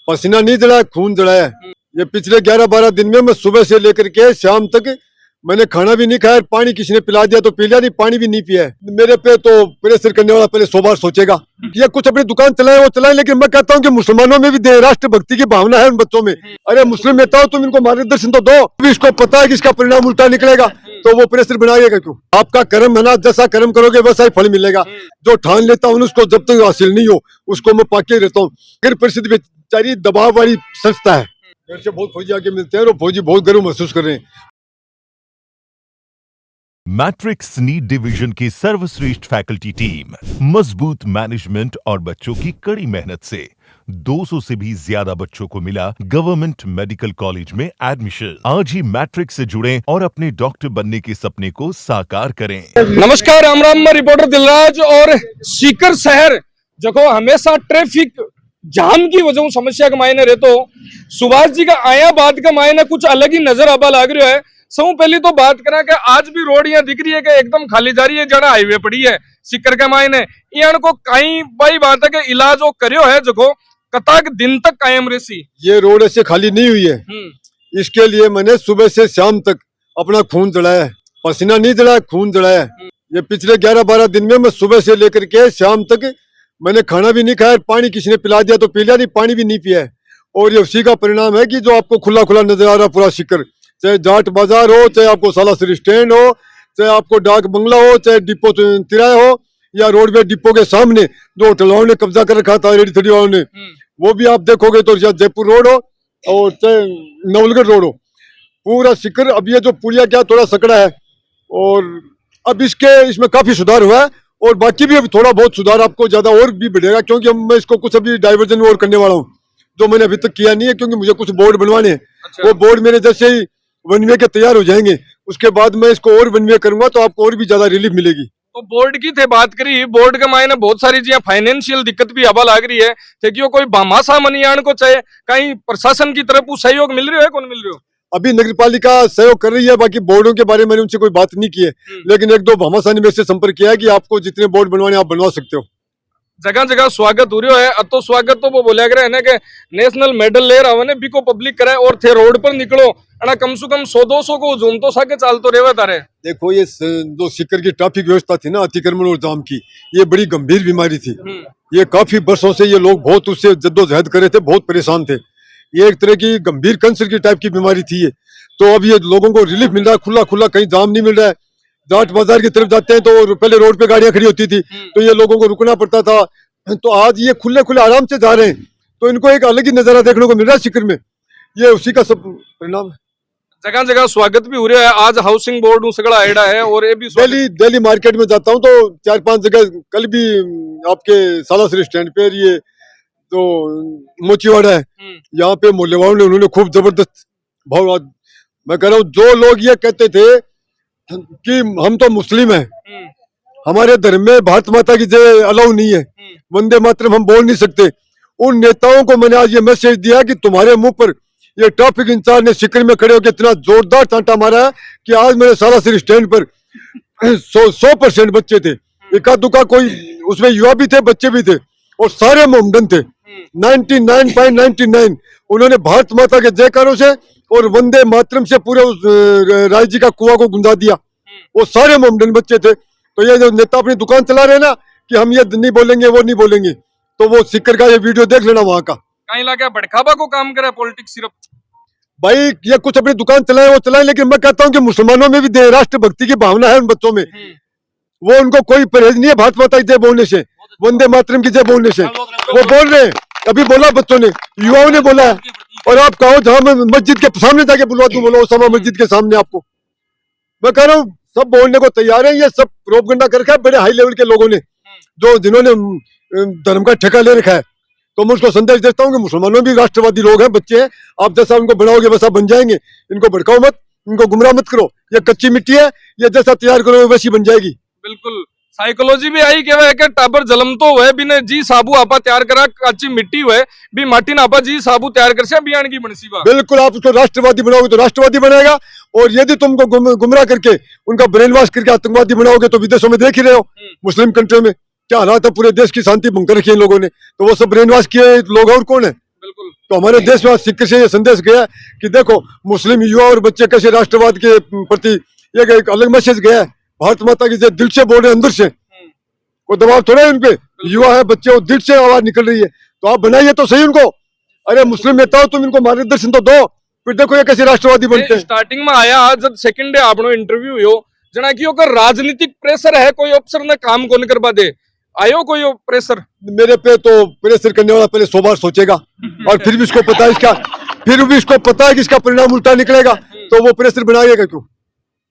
पसीना नहीं जला, खून जला है। ये पिछले 11-12 दिन में मैं सुबह से लेकर के शाम तक मैंने खाना भी नहीं खाया, पानी किसी ने पिला दिया तो पी लिया, नहीं पानी भी नहीं पिया है। मेरे पे तो प्रेशर करने वाला पहले 100 बार सोचेगा। ये कुछ अपनी दुकान चलाए वो चलाए, लेकिन मैं कहता हूँ कि मुसलमानों में भी राष्ट्रभक्ति की भावना है उन बच्चों में। अरे मुस्लिम नेता हो तुम, इनको मार्गदर्शन तो दो। अभी इसको पता है कि इसका परिणाम उल्टा निकलेगा, तो वो प्रेशर बनाएगा क्यों? आपका कर्म है ना, जैसा कर्म करोगे वैसा ही फल मिलेगा। जो ठान लेता हूँ उसको जब तक हासिल नहीं हो उसको मैं पाके रहता हूँ। फिर परिस्थिति बेचारी दबाव वाली संस्था है, मेरे से बहुत फौजी आगे मिलते हैं और फौजी बहुत गर्व महसूस कर रहे हैं। मैट्रिक्स नीट डिवीजन की सर्वश्रेष्ठ फैकल्टी टीम, मजबूत मैनेजमेंट और बच्चों की कड़ी मेहनत से 200 से भी ज्यादा बच्चों को मिला गवर्नमेंट मेडिकल कॉलेज में एडमिशन। आज ही मैट्रिक्स से जुड़ें और अपने डॉक्टर बनने के सपने को साकार करें। नमस्कार, राम राम। मैं रिपोर्टर दिलराज और सीकर शहर जो हमेशा ट्रैफिक जाम की वजह समस्या के मायने रहते हो, सुभाष जी का आया बात का मायने कुछ अलग ही नजर आबा लाग रहा है। सब पहली तो बात करा कि आज भी रोड यहाँ दिख रही है कि एकदम खाली जा रही है, जड़ा हाईवे पड़ी है सीकर के मायने। यहाँ को कई बड़ी बात है कि इलाज वो करियो है जो कताक दिन तक कायम रही। ये रोड ऐसे खाली नहीं हुई है, इसके लिए मैंने सुबह से शाम तक अपना खून जलाया है। पसीना नहीं जलाया, खून जलाया है। ये पिछले 11-12 दिन में मैं सुबह से लेकर के शाम तक मैंने खाना भी नहीं खाया, पानी किसी ने पिला दिया तो पी लिया, नहीं पानी भी नहीं पिया है। और ये उसी का परिणाम है कि जो आपको खुला खुला नजर आ रहा पूरा सीकर, चाहे जाट बाजार हो, चाहे आपको सालासरी स्टैंड हो, चाहे आपको डाक बंगला हो, चाहे डिपो तिराया हो, या रोडवे डिपो के सामने जो होटल वालों ने कब्जा कर रखा था रेडी थड़ी वालों ने, वो भी आप देखोगे तो जयपुर रोड हो और चाहे नवलगढ़ रोड हो, पूरा सीकर। अब ये जो पुलिया क्या थोड़ा सकड़ा है और अब इसमें काफी सुधार हुआ है और बाकी भी अभी थोड़ा बहुत सुधार आपको ज्यादा और भी बढ़ेगा, क्योंकि मैं इसको कुछ अभी डाइवर्जन और करने वाला हूँ जो मैंने अभी तक किया नहीं है, क्योंकि मुझे कुछ बोर्ड बनवाने हैं। अच्छा। वो बोर्ड मेरे जैसे ही वन वे के तैयार हो जाएंगे उसके बाद मैं इसको और वन वे करूंगा तो आपको और भी ज्यादा रिलीफ मिलेगी। तो बोर्ड की थे बात करी, बोर्ड के मायने बहुत सारी चीजें फाइनेंशियल दिक्कत भी हवा लाग रही है, क्योंकि कोई भामाशा मनियान को चाहे कहीं प्रशासन की तरफ सहयोग मिल रही है, कौन मिल रही हो? अभी नगर पालिका सहयोग कर रही है, बाकी बोर्डों के बारे में मैंने उनसे कोई बात नहीं की है, लेकिन 1-2 भामाशाह ने मेरे से संपर्क किया है कि आपको जितने बोर्ड बनवाने आप बनवा सकते हो। जगह जगह स्वागत हो रहा है। तो स्वागत तो वो बोला कर है कि नेशनल मेडल ले रहा है बिको पब्लिक करे और थे रोड पर निकलो अना कम से कम 100-200 को झूम तो साके चाल तो रेवा तारे। देखो ये जो सीकर की ट्रैफिक व्यवस्था थी ना, अतिक्रमण और जाम की, ये बड़ी गंभीर बीमारी थी। ये काफी वर्षों से ये लोग बहुत उससे जद्दोजहद कर रहे थे, बहुत परेशान थे। ये एक तरह की गंभीर कैंसर की टाइप की बीमारी थी ये। तो अब ये लोगों को रिलीफ मिल रहा है, खुला खुला, कहीं जाम नहीं मिल रहा है। जाट बाजार की तरफ जाते हैं तो पहले रोड पे गाड़ियां खड़ी होती थी तो ये लोगों को रुकना पड़ता था, तो आज ये खुले खुले आराम से जा रहे हैं, तो इनको एक अलग ही नजारा देखने को मिल रहा है सीकर में। ये उसी का सब परिणाम है। जगह जगह स्वागत भी हो रहा है। आज हाउसिंग बोर्ड सगड़ा आइडा है और ये भी दिल्ली मार्केट में जाता हूँ तो 4-5 जगह, कल भी आपके सालासरी स्टैंड पे ये जो मोचीवाड़ा है यहाँ पे मोहल्ले वालों ने उन्होंने खूब जबरदस्त भाव। मैं कह रहा हूँ जो लोग ये कहते थे कि हम तो मुस्लिम हैं, हमारे धर्म में भारत माता की जय अलाउ नहीं है, वंदे मातरम हम बोल नहीं सकते, उन नेताओं को मैंने आज ये मैसेज दिया कि तुम्हारे मुंह पर ये ट्रैफिक इंचार्ज ने सीकर में खड़े होकर इतना जोरदार चांटा मारा है कि आज मेरे सालासरी स्टैंड पर 100% बच्चे थे, इक्का दुक्का कोई उसमें युवा भी थे, बच्चे भी थे और सारे मोमडन थे। 99.99 उन्होंने भारत माता के जयकारों से और वंदे मातरम से पूरे उस राज्य जी का कुआं को गुंजा दिया। वो सारे मोमडन बच्चे थे। तो ये जो नेता अपनी दुकान चला रहे ना कि हम ये नहीं बोलेंगे वो नहीं बोलेंगे, तो वो सीकर का ये वीडियो देख लेना वहां का। कहीं लगा भड़कावा को काम करे पॉलिटिक्स सिर्फ। भाई ये कुछ अपनी दुकान चलाए वो चलाए, लेकिन मैं कहता हूँ कि मुसलमानों में भी राष्ट्रभक्ति की भावना है उन बच्चों में। वो उनको कोई परहेज नहीं है भारत माता की जय बोलने से, वंदे मातरम की जय बोलने से। वो बोल रहे हैं, अभी बोला बच्चों ने, युवाओं ने बोला है। और आप कहो जहां मैं मस्जिद के सामने जाके बुलवा दूं, बोलो ओसामा मस्जिद के सामने आपको। मैं कह रहा हूँ सब बोलने को तैयार है। ये सब प्रोपगंडा कर रखा है बड़े हाई लेवल के लोगों ने, जो जिन्होंने धर्म का ठेका ले रखा है। तो मैं उसको संदेश देता हूँ कि मुसलमानों भी राष्ट्रवादी लोग हैं, बच्चे हैं, आप जैसा उनको बनाओगे वैसा बन जाएंगे। इनको भड़काओ मत, इनको गुमराह मत करो, ये कच्ची मिट्टी है, ये जैसा तैयार करोगे वैसी बन जाएगी। बिल्कुल साइकोलॉजी भी आई कहवा है कि टाबर जलम तो हुए बिने जी साबू आपा तैयार करा, कच्ची मिट्टी हुए भी माटी ना आपा जी साबू तैयार कर से बियान की बनसी बा। बिल्कुल, आप उसको राष्ट्रवादी बनाओगे तो राष्ट्रवादी बनेगा, और यदि तुमको गुमराह करके उनका ब्रेन वॉश करके आतंकवादी बनाओगे तो विदेशों में देख ही रहे हो मुस्लिम कंट्री में क्या हालात है, पूरे देश की शांति भंग कर रखी है इन लोगों ने। तो वो सब ब्रेन वॉश किए लोग और कौन है? बिल्कुल तो हमारे देश में आज सिक्के से ये संदेश गया है कि देखो मुस्लिम युवा और बच्चे कैसे राष्ट्रवाद के प्रति एक अलग मैसेज गया है। भारत माता की जय दिल से बोल रहे हैं, अंदर से कोई दबाव थोड़ा है उनपे। युवा है, बच्चे और दिल से आवाज निकल रही है, तो आप बनाइए तो सही उनको। अरे मुस्लिम नेता हो तुम, इनको मार्गदर्शन तो दो, फिर देखो ये कैसे राष्ट्रवादी बनते हैं। स्टार्टिंग में आया जब सेकंड डे आपनो इंटरव्यू हुयो जना की ओकर राजनीतिक प्रेशर है, कोई अफसर ने काम कौन करवा दे, आयो कोई प्रेशर? मेरे पे तो प्रेशर करने वाला पहले 100 बार सोचेगा, और फिर भी इसको पता है कि इसका परिणाम उल्टा निकलेगा, तो वो प्रेशर बनाएगा क्यों?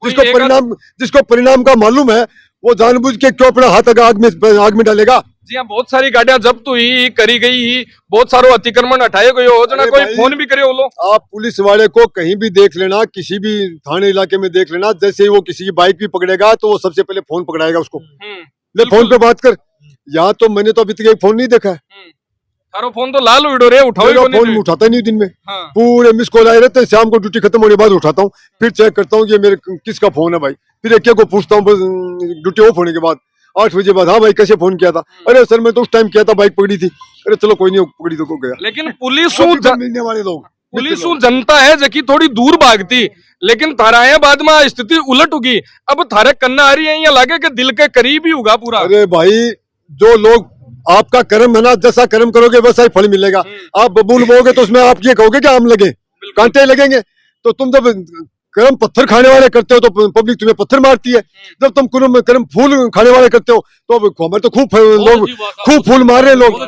जिसको परिणाम का मालूम है वो जानबूझ के क्यों अपना हाथ आग में डालेगा? जी हाँ, बहुत सारी गाड़ियां जब्त हुई, करी गई ही, बहुत सारो अतिक्रमण हटाए गए हो जना, कोई फोन भी करे हो लो। आप पुलिस वाले को कहीं भी देख लेना, किसी भी थाने इलाके में देख लेना, जैसे ही वो किसी की बाइक भी पकड़ेगा तो वो सबसे पहले फोन पकड़ाएगा उसको, ले फोन पे बात कर। यहाँ तो मैंने तो अभी तक एक फोन नहीं देखा है। तारो फोन तो लाल उड़ो रे, उठाओ फोन में उठाता नहीं दिन में। हाँ। पूरे मिस कॉल आए रहते हैं, शाम को ड्यूटी खत्म होने के बाद उठाता हूँ, फिर चेक करता हूँ ये मेरे किसका फोन है भाई, फिर एक को पूछता हूँ ड्यूटी ऑफ होने के बाद 8 बजे बाद, हाँ भाई कैसे फोन किया था? अरे सर मैं तो उस टाइम किया था, बाइक पकड़ी थी। अरे चलो कोई नहीं, पकड़ी तो को गया। लेकिन पुलिस मिलने वाले लोग, पुलिस जनता है जकी थोड़ी दूर भागती, लेकिन थाराया बाद में स्थिति उलट होगी। अब थारे कन्ना आ रही है, या लागे कि दिल के करीब ही होगा पूरा। अरे भाई जो लोग, आपका कर्म है ना, जैसा कर्म करोगे वैसा ही फल मिलेगा। आप बबूल बोगे तो उसमें आप ये कहोगे कि आम लगे, कांटे लगेंगे। तो तुम जब कर्म पत्थर खाने वाले करते हो तो पब्लिक तुम्हें पत्थर मारती है। जब तुम कर्म फूल खाने वाले करते हो तो हमारे तो खूब फूल मार रहे लोग।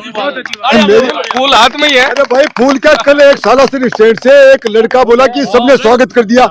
फूल हाथ में ही है। अरे भाई फूल क्या, कल एक सालासर स्टैंड से एक लड़का बोला कि सबने स्वागत कर दिया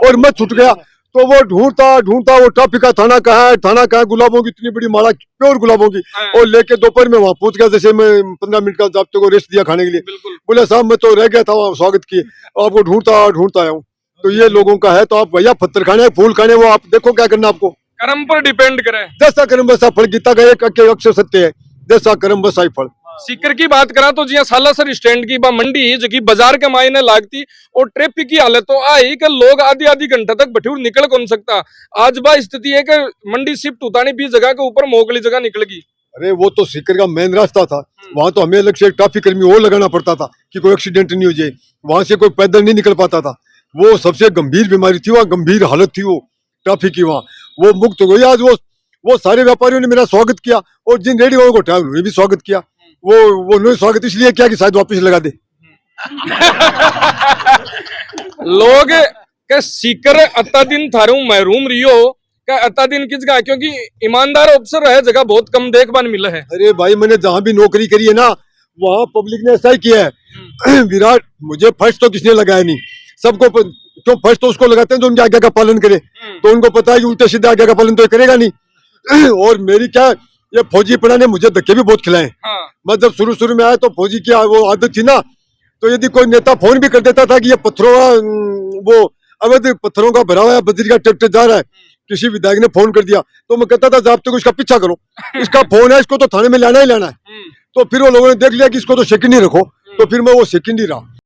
और मैं छूट गया, तो वो ढूंढता वो ट्रैफिक का थाना कहाँ है, गुलाबों की इतनी बड़ी माला, प्योर गुलाबों की, और लेके दोपहर में वहां पहुंच गया। जैसे मैं 15 मिनट का जाब्ते को रेस्ट दिया खाने के लिए, बोले साहब मैं तो रह गया था वहाँ, स्वागत किए, आपको ढूंढता आया हूँ। तो ये लोगों का है। तो आप भैया पत्थर खाने, फूल खाने, वो आप देखो क्या करना, आपको कर्म पर डिपेंड करे। जैसा कर्म वैसा फल, गीता का एक अक्षर सत्य है, जैसा कर्म वैसा ही फल। सीकर की बात करा तो जिया सालासर स्टैंड की बा मंडी जो की बाजार के मायने लागती, और ट्रैफिक की हालत तो आई कि लोग आधी घंटा तक बठूर निकल कौन सकता। आज बा स्थिति है कि मंडी शिफ्ट उतानी 20 जगह के ऊपर मोगली जगह निकल गई। अरे वो तो सीकर का मेन रास्ता था, वहां तो हमें अलग से एक ट्रैफिक कर्मी और लगाना पड़ता था कि कोई एक्सीडेंट नहीं हो जाए। वहां से कोई पैदल नहीं निकल पाता था। वो सबसे गंभीर बीमारी थी, वहाँ गंभीर हालत थी वो ट्रैफिक की, वहाँ वो मुक्त हो गई। आज वो सारे व्यापारियों ने मेरा स्वागत किया, और जिन रेडी वालों को उठाया उन्होंने भी स्वागत किया। वो उन्होंने स्वागत इसलिए किया कि शायद वापस लगा दे। लोग के सीकर अत्ता दिन थारू महरूम रियो का अत्ता दिन किस का, क्योंकि ईमानदार अफसर है, जगह बहुत कम देखभाल मिला है। अरे भाई मैंने जहाँ भी नौकरी करी है ना, वहाँ पब्लिक ने ऐसा ही किया है। विराट, मुझे फर्स्ट तो किसने लगाया नहीं, सबको क्यों फर्स्ट तो उसको लगाते हैं जो उनकी आज्ञा का पालन करे। तो उनको पता है कि उल्टे सीधे आज्ञा का पालन तो करेगा नहीं। और मेरी क्या, ये फौजी पड़ा ने मुझे धक्के भी बहुत खिलाए। मैं जब शुरू में आया तो फौजी की वो आदत थी ना, तो यदि कोई नेता फोन भी कर देता था कि ये पत्थरों का वो अवैध पत्थरों का भरा हुआ है, बजरी का ट्रैक्टर जा रहा है, किसी विधायक ने फोन कर दिया तो मैं कहता था जब तक इसका पीछा करो, इसका फोन है, इसको तो थाने में लाना ही लाना है। तो फिर वो लोगों ने देख लिया कि इसको तो सेकंड ही रखो, तो फिर मैं वो सेकंड ही रहा।